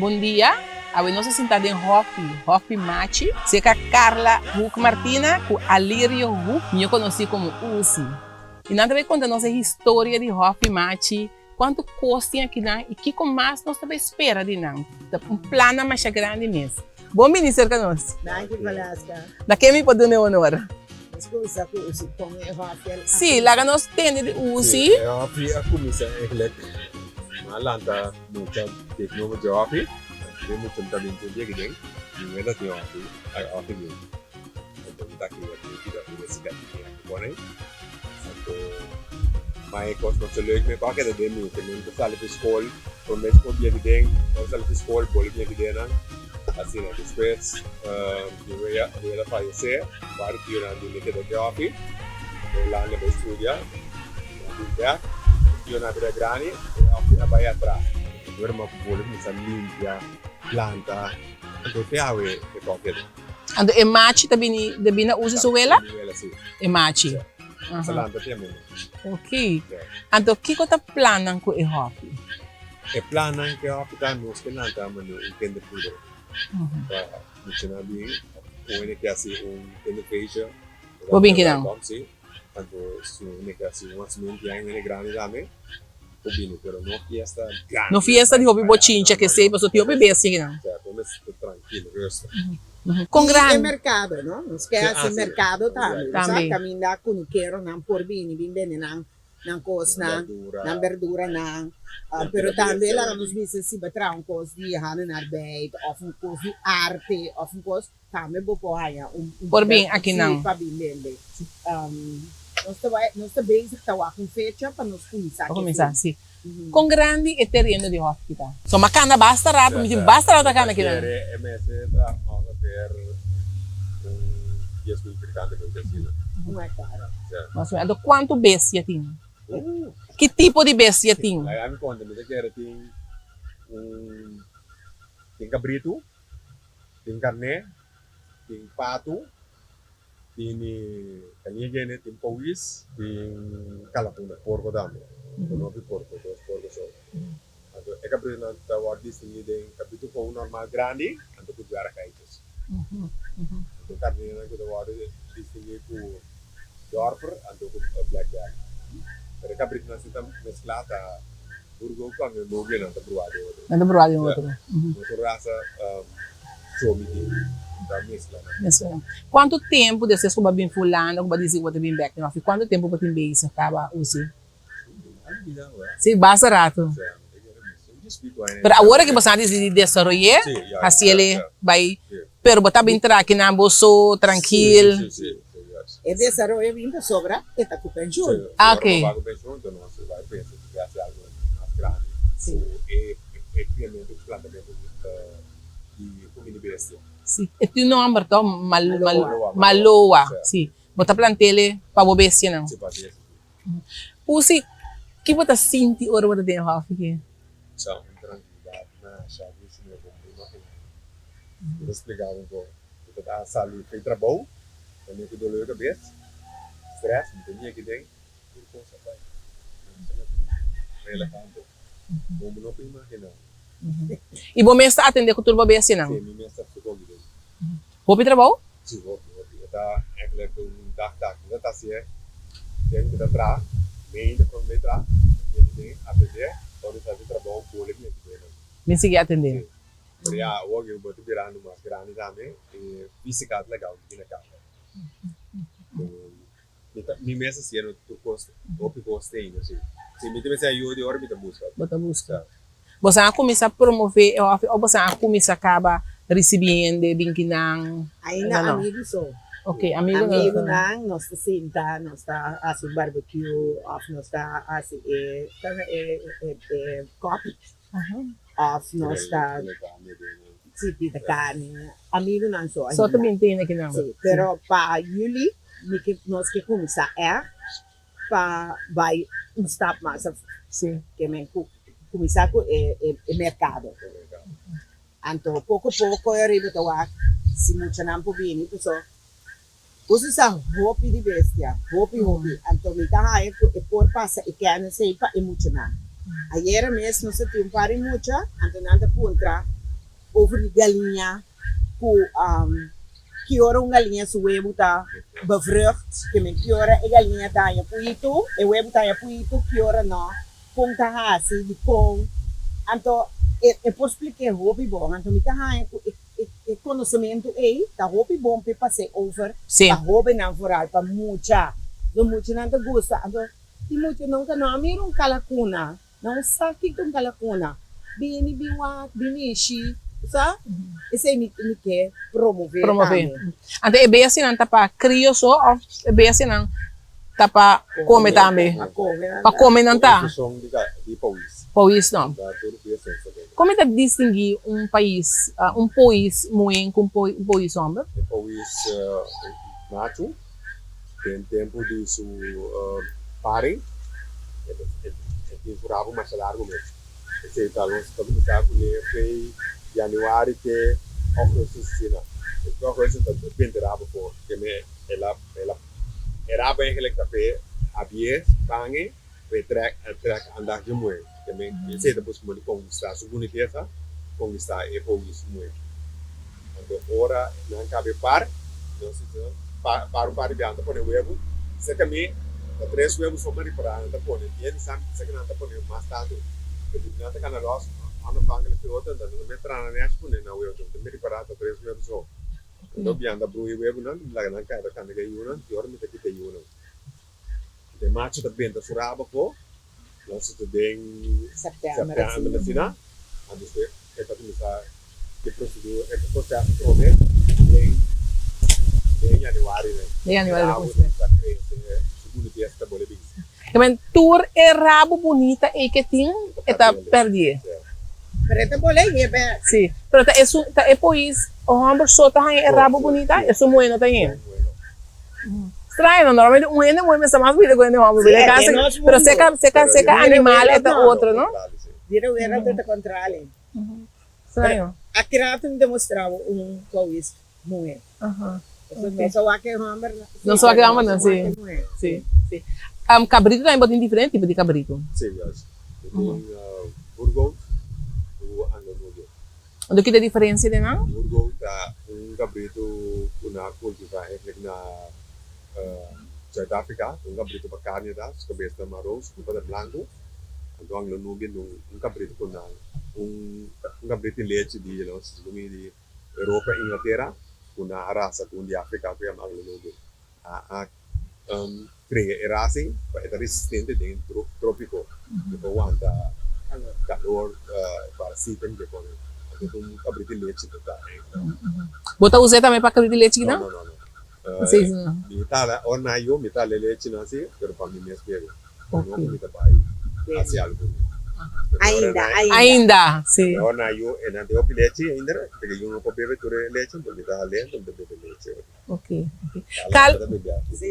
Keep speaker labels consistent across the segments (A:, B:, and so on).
A: Bom dia. Awe nós sentado em Hopi Machi. Seca Carla Huck Martina com Alirio Huck, eu conheci como Uzi. E nada a ver contar nossa história de Hopi Machi, quanto custa aqui né? E que mais nós também espera de não. Um plano mais grande mesmo. Bom ministro conosco.
B: Danke, Velasca.
A: Daqui me pode dar honor.
B: Scusa, que Uzi com Hopi.
A: Sim, lá nós temos de Uzi.
C: Hopi a comissão é malanta muita tecnologia de Hopi. Dia mutum também tem dia que tem, e ela tem Hopi mesmo. Então kita kita universidade que bom, então mas quando você lê que me paga de mim, que me está ali para escola, quando me escola dia que tem, quando está ali para escola, pode dia que tem, assim, né? Depois, eu ia fazer, para que eu não me quede de Hopi, lá na estudar, eu não abri grande, Hopi a vai atrás. Agora uma bola começa a limpar, planta, então tem a ver com aquilo.
A: Ando e machi também na usa suela?
C: Sim.
A: E machi.
C: Planta também.
A: Ok. Ando que tá planando com e Hopi?
C: E plana que Hopi tá nos planta mas não entende tudo. Funciona bem. O único que assim interface.
A: Vou bem que não.
C: Sim. Então se o único assim uma semente ainda grande também. Bem, pero no fiesta grande.
A: No fiesta de Hopi Bochincha que sei, você tem Hopi besta aqui não.
C: Tranquilo, resto.
A: Com
B: E
A: grande
B: mercado, não? Não esquece mercado também.
A: Também.
B: Caminhar com quero não por bem não coisa não verdura não. Pero também lá nos bichos se bater coisa de handen arbeid, of coisa de arte, of coisa também vou pôr aí
A: por bem aqui não.
B: Para bem dele. Nós também estamos com fecha para nos começar.
A: Para começar, sim. Com grande e terreno de Hopi kita. So macana basta rato, me basta rato cana aqui não.
C: É MS da per 10.000 habitantes per casino.
B: Não é caro.
A: Mas ando quanto bestia tem? Que tipo de bestia tem?
C: Aí a me conta, me quer tem cabrito, tem carne, tem pato, tem galinha, tem pauis, tem calapuna, porco também. Não é porco, dois porcos só. Então, é cabrito não está o artista tem cabrito com normal grande, então tu vai arcaitos. Então carne não que o artista com dorper, então com blackjack. Pero cabrito não está mesclado burgo com o nogue não está bruado.
A: Ando por ali outro.
C: Outra raça chomiti.
A: Quanto tempo desses que bem fulano, que dizer que bem back no quanto tempo para tem isso acaba usi? Sim, basta rato. Pero agora que você diz de desenvolver, assim ele vai, pero botar bem aqui na bolso tranquilo.
B: E desenvolver bem para sobra, está com pensión.
A: Ah, ok.
C: Então não se vai pensar que é algo mais grande. Sim. E realmente plantamento de comida bestia.
A: Sim. E tu não aberto maloa, sim. Botar plantele para o bestia não. Usi, que você sente hora você tem Hopi?
C: São tranquilidade na chave isso meu bom. Vou explicar um pouco. Eu tá saúde foi trabalho, também que dor de cabeça, stress, não tinha que tem, tudo com essa vai. Relajante. Como não tem imaginar.
A: E bom mesmo atender com tudo bestia não.
C: Sim, me está ficando bem.
A: Hopi trabalho?
C: Sim, Hopi. Tá é que um dag tá se é. Tem que entrar, meio de como entrar, tem aprender, então fazer trabalho por ele mesmo.
A: Me seguir atender.
C: Sim. Já hoje eu vou te virar no mais grande também e física legal aqui na casa. Me mesmo assim no tu gosta, Hopi gosta ainda assim. Se me tiver saído de órbita busca.
A: Bota busca. Você vai começar a promover ou você vai começar a acabar recebendo binkinang.
B: Ainda amigos só.
A: Ok, amigo
B: não, nós está nós está assim barbecue, nós está assim coffee, nós está tipo de carne, amigo não só.
A: Só também tem aqui não.
B: Sim, pero para Juli, nós que começar para vai stop mais,
A: sim,
B: que me começar com o mercado. Então pouco a pouco eu arrivo a se muito não por bem, pessoal. Você sabe, Hopi de bestia, Hopi. Então, me dá aí por passar e que não sei para emocionar. Ayer mesmo se tem um par de mucha, então nada contra over die galinha, que ora galinha su huevo tá bevrucht, que me que ora a galinha tá em puito, e huevo tá em puito, que ora não, com tá hasi, de com, então, eu posso explicar hobby bom, então me tá e conhecimento aí, tá hobby bom para passar over,
A: Sim.
B: tá hobby não foral, para mucha não te gosta, então, e muito nunca não mira calacuna, não sabe que calacuna, bem biwa, binishi, sabe? Esse aí me quer promover.
A: Ante é bem assim, não tá para criar só, ou é bem assim, não tá para comer também. Para comer não tá.
C: São de país.
A: País não.
C: Da tudo que é também.
A: Como é que distinguir um país muito com um país homem?
C: De país macho, tem tempo de su parem, tem furado mais largo mesmo. Esse talão se todo mundo sabe que januari ke augustus sina. Itu augustus itu pinterabo por que me ela era bem que café abies bange retract andar de moe que me esse depois como de conquistar segunda terça conquistar e país moe. Então ora não cabe par não se para bianta por huevo se que me três huevos só para anda por e ele sabe se que não anda por mais tarde não tá kana rosa ano panggil ke outra dan no metrana ne acho ne na weo de meri parata três weo só no bianda bru e weo não lá na cara kan ga yuna pior me te yuna de macho da benta furaba po não se te den
B: Setembro
C: na sina antes que é para começar de procedura é para postar no mês em januário né segundo dia está boleh bem
A: Também tour é rabo bonita e que tem está perdido.
B: Pero boleh ye be.
A: Sim. Pero é país o homem só tá é rabo bonita, é só bueno também. Estranho, normalmente um é muito mais bonito que o homem, pero seca animal é outro, não?
B: Vira era do contrário.
A: Estranho.
B: Aqui rato me demonstrava país muito. Não só aquele homem.
A: Não só aquele homem, não, sim. Sim. Cabrito também pode diferente tipo de cabrito.
C: Sim, tem Burgos, o Angono.
A: Onde que tem diferença de não?
C: Burgos tá cabrito na cultura na South Africa, cabrito para carne da, cabeça marrom, para branco. Então Angono tem cabrito com cabrito de leite de nós, de Europa, Inglaterra, com a raça de África que é Angono. Cria raça é resistente dentro trópico, que aguanta calor para si também depois. Então cabrito de leite tá.
A: Bota usar também para cabrito de leite não?
C: Não.
A: Vocês não.
C: Mitala ornaio, mitala leite não assim, pero para mim mesmo é. Não muito pai. Assim algo.
A: Ainda, sim.
C: Ornaio é na de leite ainda, porque eu não posso beber tudo leite, então mitala leite, então beber leite.
A: Ok.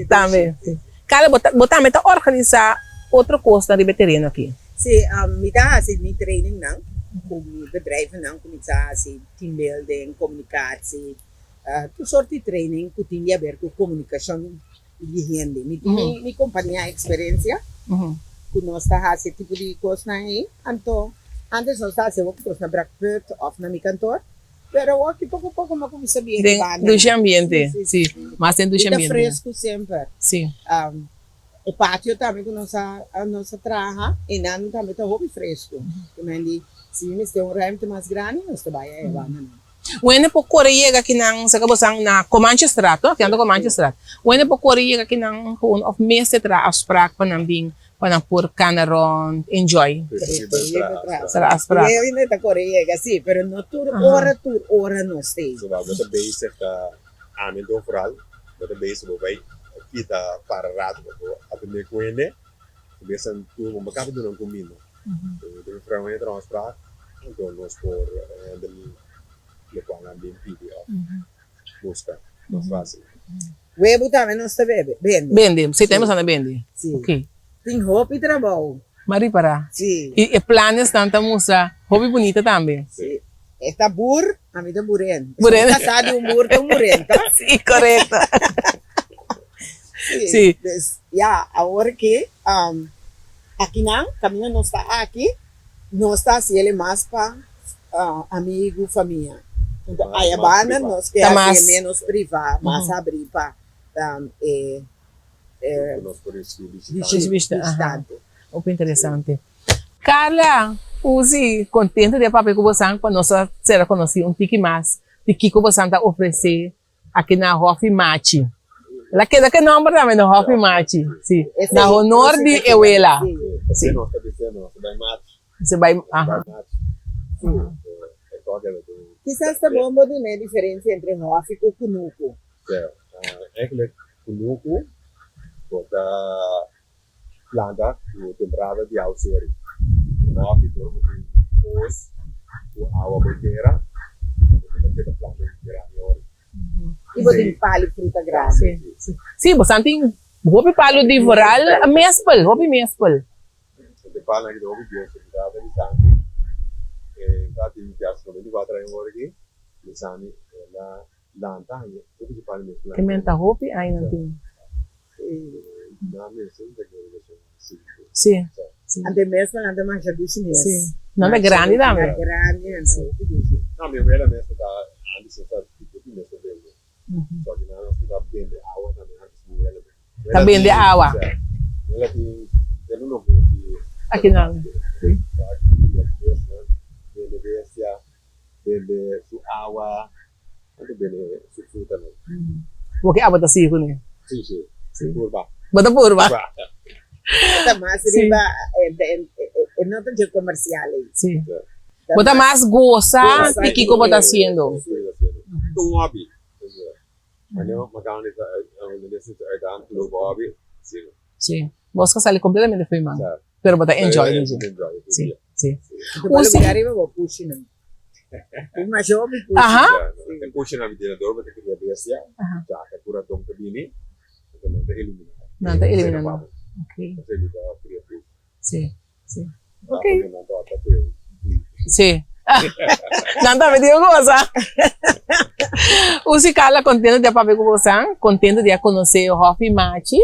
A: Também. Cara, botar meta organizar outra coisa de veterano aqui.
B: Sim, me dá assim, me training não, com bedrijven não, começar assim, team building, comunicatie, tu soort de training que tinha a ver com comunicação de gente. Me companhia experiência, que nós está a esse tipo de coisa aí, então antes nós está a ser coisa na Brackput ou na meu cantor. Pero aqui pouco a pouco eu comecei a ver
A: do ambiente, sim. Mas tem do ambiente.
B: Fresco sempre.
A: Sim.
B: O pátio também que nós trabalha e não também está hobby fresco. Também se nós temos ruimte mais grande, nós trabalhamos aí.
A: When po Korea aqui nang sa kabusang na Comanche Straat, no? Kaya Comanche Straat. When po Korea aqui nang hon of mese tra asprak panambing panapur kanaron enjoy. Sa asprak.
B: Eu ainda tá Coreia assim, pero no tur hora no stay.
C: So basta base ta amin do fral, basta base bo vai kita para rato ko atende kuene. Besan tu mo makapit do ng kumino. Do fral ay transprak, do nos por le pongan bien PDO. Busca, más fácil.
B: Huevo também não está vende.
A: Vende, você temos na vende.
B: Sim.
A: Ok.
B: Tem hobby trabalho.
A: Mari para.
B: Sim.
A: E planos tanta musa, hobby bonita também.
B: Sim. Esta bur, a mim é buren.
A: Buren.
B: Casado bur tão buren, tá?
A: Sim, correto.
B: Sim. Já, agora que aqui não, caminho não está aqui, não está se ele mais para amigo, família. Então,
C: Mais-
B: aí a
C: mais
B: banda
C: privado.
B: nós quer
A: Tá,
B: ser menos privado, mas
A: Uhum.
B: abrir para
C: Nós podemos visitar.
A: Visitante. Muito interessante. Carla, use contente de papel que você para nós ser conhecido um pouco mais de que você está oferecer aqui na Hofi Mati. Ela queda que nome também no Hofi Mati. Sim.
B: Esse
A: Na
B: aí,
A: honor
B: esse
A: de
B: daqui,
A: Euela.
B: sim.
C: Você
A: Sim.
C: não está dizendo, você vai match.
A: Você vai.
C: Vai
A: Aham.
C: match. É qualquer coisa.
B: Quizás está bom de a diferença entre Hofi e Kunuku.
C: Eigenlijk kunuku bota planta o temporada de auseri. Nós que dormimos com os água banheira, porque a planta de graniol.
B: E botem palha e fruta grande.
A: Sim. Sim. Sim, você tem. Hopi palo de voral, a mespel, hopi mespel.
C: Você fala que dorme bem, você está de sangue. Está de gas 94 anos aqui. De sangue, ela lanta, o que fala mesmo.
A: Que menta hopi, aí não tem.
C: Na mesa, da graduação.
A: Sim. Sim.
B: Até mesmo nada mais já disse mesmo.
A: Sim. Não é grande também.
B: É grande, então, o que diz?
C: Não, minha mulher mesmo está antes de estar tipo de mesmo dele. Só que nós está bem de água também antes de mulher.
A: Tá bem de água.
C: Ela tem não vou que
A: Aqui não. Sim.
C: Bem de bestia, bem de sua água, muito bem de sua fruta.
A: Porque a bota sigo, né?
C: Sim, sim.
A: Sim.
C: Curva.
A: Bota purba.
B: Está mais
A: Sim.
B: riba, é nota de comercial aí.
A: Sim. Bota mais goza de que como está haciendo.
C: Um hobby. Mas não, mas quando ele se está no hobby, sim.
A: Sim. Vos que sale completamente foi mal.
C: Certo.
A: Pero bota enjoy, né?
C: Enjoy.
A: Sim. Sim.
B: Então,
A: Sim.
B: lugar aí, vou puxar. O mais jovem puxa.
A: Aham.
C: Tem puxa na vida do porque queria bestia, já que cura tom que bini, então não tem eliminar.
A: Não, tá eliminando. Ok.
C: Você liga queria puxa.
A: Sim. Sim.
C: Ok. Não tá tá.
A: Sim. Não tá me goza. O Carla contente de papel com você, contente de conhecer o Hofi Mati.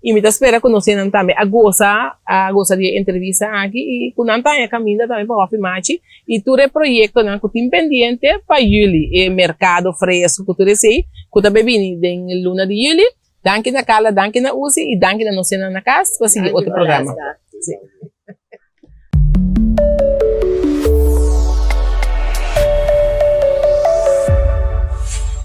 A: E me espera conhecer também a goza de entrevista aqui e com nanta é caminho também para o Hofi Mati e tu é projeto não que tem pendente para julho e mercado fresco que tu recebe que também vem em luna de julho. Danke na Carla, danke na Uzi e danke na nossa na casa para seguir outro programa.
B: Tá.
C: Sim.